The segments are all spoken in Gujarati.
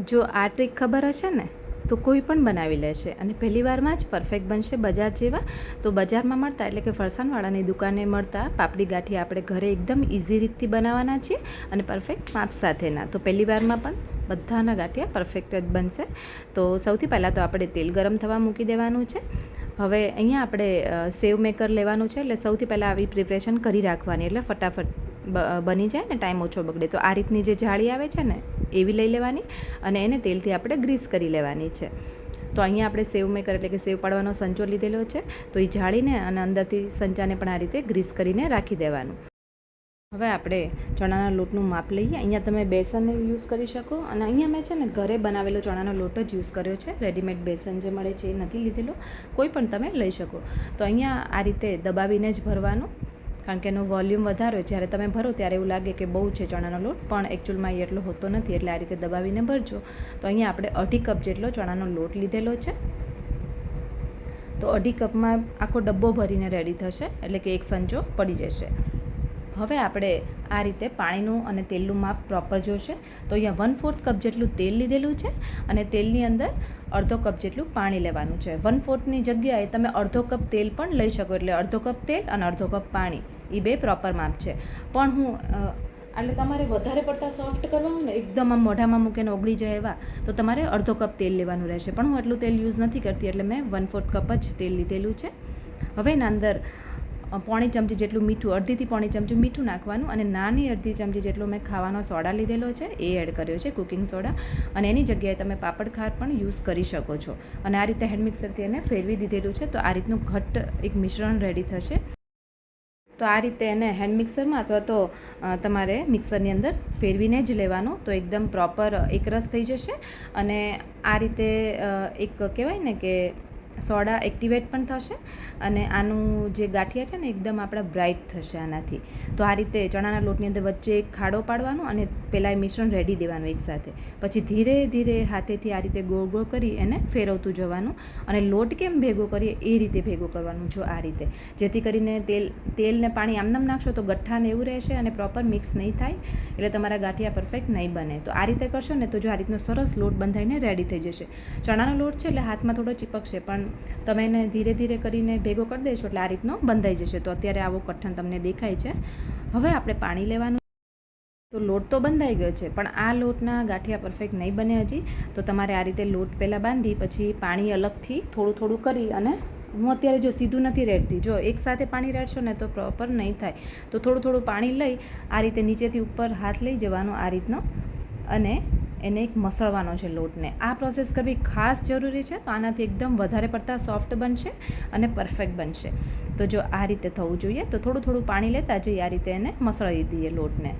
જો આ ટ્રીક ખબર હશે ને તો કોઈ પણ બનાવી લેશે અને પહેલી વારમાં જ પરફેક્ટ બનશે બજાર જેવા. તો બજારમાં મળતા એટલે કે ફરસાણવાળાની દુકાને મળતા પાપડી ગાંઠિયા આપણે ઘરે એકદમ ઇઝી રીતથી બનાવવાના છીએ અને પરફેક્ટ માપ સાથેના. તો પહેલી વારમાં પણ બધાના ગાંઠિયા પરફેક્ટ જ બનશે. તો સૌથી પહેલાં તો આપણે તેલ ગરમ થવા મૂકી દેવાનું છે. હવે અહીંયા આપણે સેવ મેકર લેવાનું છે, એટલે સૌથી પહેલાં આવી પ્રિપરેશન કરી રાખવાની, એટલે ફટાફટ બની જાય ને, ટાઈમ ઓછો બગડે. તો આ રીતની જે જાળી આવે છે ને એવી લઈ લેવાની અને એને તેલથી આપણે ગ્રીસ કરી લેવાની છે. તો અહીંયા આપણે સેવ મેકર એટલે કે સેવ પાડવાનો સંચો લીધેલો છે. તો એ જાળીને અને અંદરથી સંચાને પણ આ રીતે ગ્રીસ કરીને રાખી દેવાનું. હવે આપણે ચણાના લોટનું માપ લઈએ. અહીંયા તમે બેસન યુઝ કરી શકો અને અહીંયા મેં છે ને ઘરે બનાવેલો ચણાનો લોટ જ યુઝ કર્યો છે. રેડીમેડ બેસન જે મળે છે એ નથી લીધેલો, કોઈ પણ તમે લઈ શકો. તો અહીંયા આ રીતે દબાવીને જ ભરવાનું, કારણ કે એનો વોલ્યુમ વધારે હોય. જ્યારે તમે ભરો ત્યારે એવું લાગે કે બહુ છે ચણાનો લોટ, પણ એકચ્યુઅલમાં એ એટલો હોતો નથી. એટલે આ રીતે દબાવીને ભરજો. તો અહીંયા આપણે 2.5 કપ જેટલો ચણાનો લોટ લીધેલો છે. તો 2.5 કપમાં આખો ડબ્બો ભરીને રેડી થશે, એટલે કે એક સંચો પડી જશે. હવે આપણે આ રીતે પાણીનું અને તેલનું માપ પ્રોપર જોશે. તો અહીંયા 1/4 કપ જેટલું તેલ લીધેલું છે અને તેલની અંદર 1/2 કપ જેટલું પાણી લેવાનું છે. 1/4ની જગ્યાએ તમે 1/2 કપ તેલ પણ લઈ શકો, એટલે 1/2 કપ તેલ અને 1/2 કપ પાણી, એ બે પ્રોપર માપ છે. પણ હું એટલે તમારે વધારે પડતા સોફ્ટ કરવા હોય ને, એકદમ આમ મોઢામાં મૂકીને ઓગળી જાય એવા, તો તમારે 1/2 કપ તેલ લેવાનું રહેશે. પણ હું એટલું તેલ યુઝ નથી કરતી, એટલે મેં 1/4 કપ જ તેલ લીધેલું છે. હવે એના અંદર 1/4 ચમચી જેટલું મીઠું, અડધીથી 1/4 ચમચી મીઠું નાખવાનું અને નાની અડધી ચમચી જેટલો મેં ખાવાનો સોડા લીધેલો છે, એ એડ કર્યો છે, કુકિંગ સોડા. અને એની જગ્યાએ તમે પાપડ ખાર પણ યુઝ કરી શકો છો. અને આ રીતે હેન્ડ મિક્સરથી એને ફેરવી દીધેલું છે. તો આ રીતનું ઘટ્ટ એક મિશ્રણ રેડી થશે. તો આ રીતે એને હેન્ડ મિક્સરમાં અથવા તો તમારે મિક્સરની અંદર ફેરવીને જ લેવાનું. તો એકદમ પ્રોપર એકરસ થઈ જશે અને આ રીતે એક કહેવાય ને કે સોડા એક્ટિવેટ પણ થશે અને આનું જે ગાંઠિયા છે ને એકદમ આપણા બ્રાઇટ થશે આનાથી. તો આ રીતે ચણાના લોટની અંદર વચ્ચે એક ખાડો પાડવાનો અને પહેલાં એ મિશ્રણ રેડી દેવાનું એકસાથે. પછી ધીરે ધીરે હાથેથી આ રીતે ગોળ ગોળ કરી એને ફેરવતું જવાનું અને લોટ કેમ ભેગો કરીએ એ રીતે ભેગો કરવાનું. જો આ રીતે, જેથી કરીને તેલ ને પાણી આમનામ નાખશો તો ગઠ્ઠાને એવું રહેશે અને પ્રોપર મિક્સ નહીં થાય, એટલે તમારા ગાંઠિયા પરફેક્ટ નહીં બને. તો આ રીતે કરશો ને તો જો આ રીતનો સરસ લોટ બંધાઈને રેડી થઈ જશે. ચણાનો લોટ છે એટલે હાથમાં થોડો ચીપકશે, પણ તમે એને ધીરે ધીરે કરીને ભેગો કરી દેશો એટલે આ રીતનો બંધાઈ જશે. તો અત્યારે આવો કઠણ તમને દેખાય છે. હવે આપણે પાણી લેવાનું. તો લોટ તો બંધાઈ ગયો છે, પણ આ લોટના ગાંઠિયા પરફેક્ટ નહીં બને હજી. તો તમારે આ રીતે લોટ પહેલાં બાંધી પછી પાણી અલગથી થોડું થોડું કરી, અને હું અત્યારે જો સીધું નથી રેડતી, જો એકસાથે પાણી રેડશો ને તો પ્રોપર નહીં થાય. તો થોડું થોડું પાણી લઈ આ રીતે નીચેથી ઉપર હાથ લઈ જવાનો આ રીતનો, અને એને એક મસળવાનો છે લોટને. આ પ્રોસેસ કરવી ખાસ જરૂરી છે. તો આનાથી એકદમ વધારે પડતા સોફ્ટ બનશે અને પરફેક્ટ બનશે. તો જો આ રીતે થવું જોઈએ. તો થોડું થોડું પાણી લેતા જઈએ, આ રીતે એને મસળી દઈએ લોટને.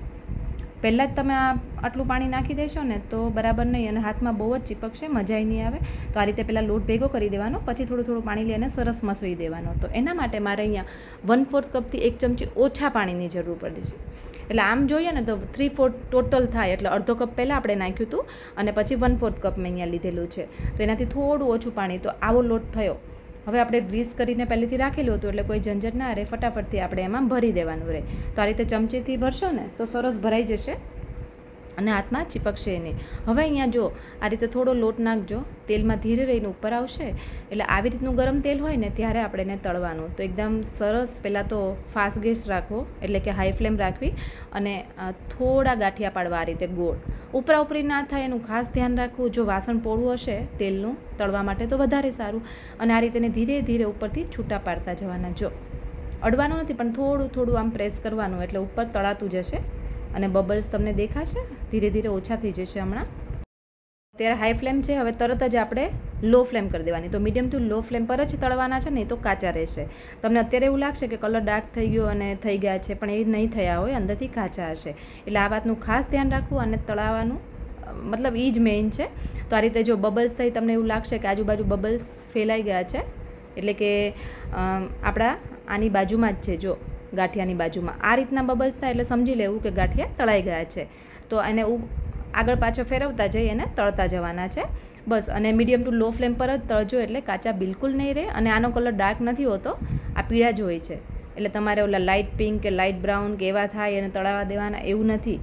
પહેલાં જ તમે આટલું પાણી નાખી દેશો ને તો બરાબર નહીં અને હાથમાં બહુ જ ચીપકશે, મજા નહીં આવે. તો આ રીતે પહેલાં લોટ ભેગો કરી દેવાનો, પછી થોડું થોડું પાણી લઈને સરસ મસળી દેવાનો. તો એના માટે મારે અહીંયા 1/4 કપથી 1 ચમચી ઓછા પાણીની જરૂર પડે છે. એટલે આમ જોઈએ ને તો 3/4 ટોટલ થાય, એટલે 1/2 કપ પહેલાં આપણે નાખ્યું હતું અને પછી 1/4 કપ મેં અહીંયા લીધેલું છે. તો એનાથી થોડું ઓછું પાણી. તો આવો લોટ થયો. હવે આપણે ગ્રીસ કરીને પહેલેથી રાખેલું હતું, એટલે કોઈ ઝંઝટ ના રહે, ફટાફટથી આપણે એમાં ભરી દેવાનું રહે. તો આ રીતે ચમચીથી ભરશો ને તો સરસ ભરાઈ જશે અને હાથમાં ચીપકશે નહીં. હવે અહીંયા જો આ રીતે થોડો લોટ નાખજો, તેલમાં ધીરે રહીને ઉપર આવશે. એટલે આવી રીતનું ગરમ તેલ હોય ને ત્યારે આપણે એને તળવાનું. તો એકદમ સરસ પહેલાં તો ફાસ્ટ ગેસ રાખવો, એટલે કે હાઈ ફ્લેમ રાખવી અને થોડા ગાંઠિયા પાડવા આ રીતે ગોળ. ઉપરા ઉપરી ના થાય એનું ખાસ ધ્યાન રાખવું. જો વાસણ પોળું હશે તેલનું તળવા માટે તો વધારે સારું. અને આ રીતે ધીરે ધીરે ઉપરથી છૂટા પાડતા જવાના. જો અડવાનું નથી, પણ થોડું થોડું આમ પ્રેસ કરવાનું, એટલે ઉપર તળાતું જશે અને બબલ્સ તમને દેખાશે, ધીરે ધીરે ઓછા થઈ જશે હમણાં. અત્યારે હાઈ ફ્લેમ છે, હવે તરત જ આપણે લો ફ્લેમ કરી દેવાની. તો મીડિયમ ટુ લો ફ્લેમ પર જ તળવાના છે, નહીં તો કાચા રહેશે. તમને અત્યારે એવું લાગશે કે કલર ડાર્ક થઈ ગયો અને થઈ ગયા છે, પણ એ નહીં થયા હોય, અંદરથી કાચા હશે. એટલે આ વાતનું ખાસ ધ્યાન રાખવું અને તળાવવાનું, મતલબ એ જ મેઇન છે. તો આ રીતે જો બબલ્સ થઈ તમને એવું લાગશે કે આજુબાજુ બબલ્સ ફેલાઈ ગયા છે, એટલે કે આપણા આની બાજુમાં જ છે, જો ગાંઠિયાની બાજુમાં આ રીતના બબલ્સ થાય એટલે સમજી લેવું કે ગાંઠિયા તળાઈ ગયા છે. તો એને આગળ પાછળ ફેરવતા જઈ અને તળતા જવાના છે બસ. અને મીડિયમ ટુ લો ફ્લેમ પર જ તળજો, એટલે કાચા બિલકુલ નહીં રહે. અને આનો કલર ડાર્ક નથી હોતો, આ પીળા જ હોય છે. એટલે તમારે ઓલા લાઇટ પિંક કે લાઇટ બ્રાઉન કે એવા થાય અને તળાવવા દેવાના એવું નથી.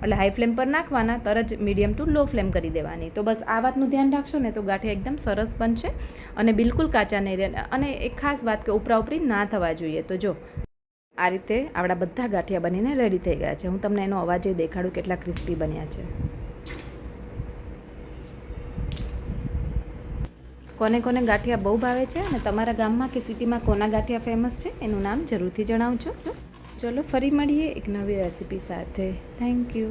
એટલે હાઈ ફ્લેમ પર નાખવાના, તરત જ મીડિયમ ટુ લો ફ્લેમ કરી દેવાની. તો બસ આ વાતનું ધ્યાન રાખશો ને તો ગાંઠિયા એકદમ સરસ બનશે અને બિલકુલ કાચા નહીં રહે. અને એક ખાસ વાત કે ઉપરા ઉપરી ના થવા જોઈએ. તો જો આ રીતે આપણા બધા ગાંઠિયા બનીને રેડી થઈ ગયા છે. હું તમને એનો અવાજ દેખાડું કેટલા ક્રિસ્પી બન્યા છે. કોને કોને ગાંઠિયા બહુ ભાવે છે અને તમારા ગામમાં કે સિટીમાં કોના ગાંઠિયા ફેમસ છે એનું નામ જરૂરથી જણાવજો. ચલો ફરી મળીએ એક નવી રેસીપી સાથે. Thank you.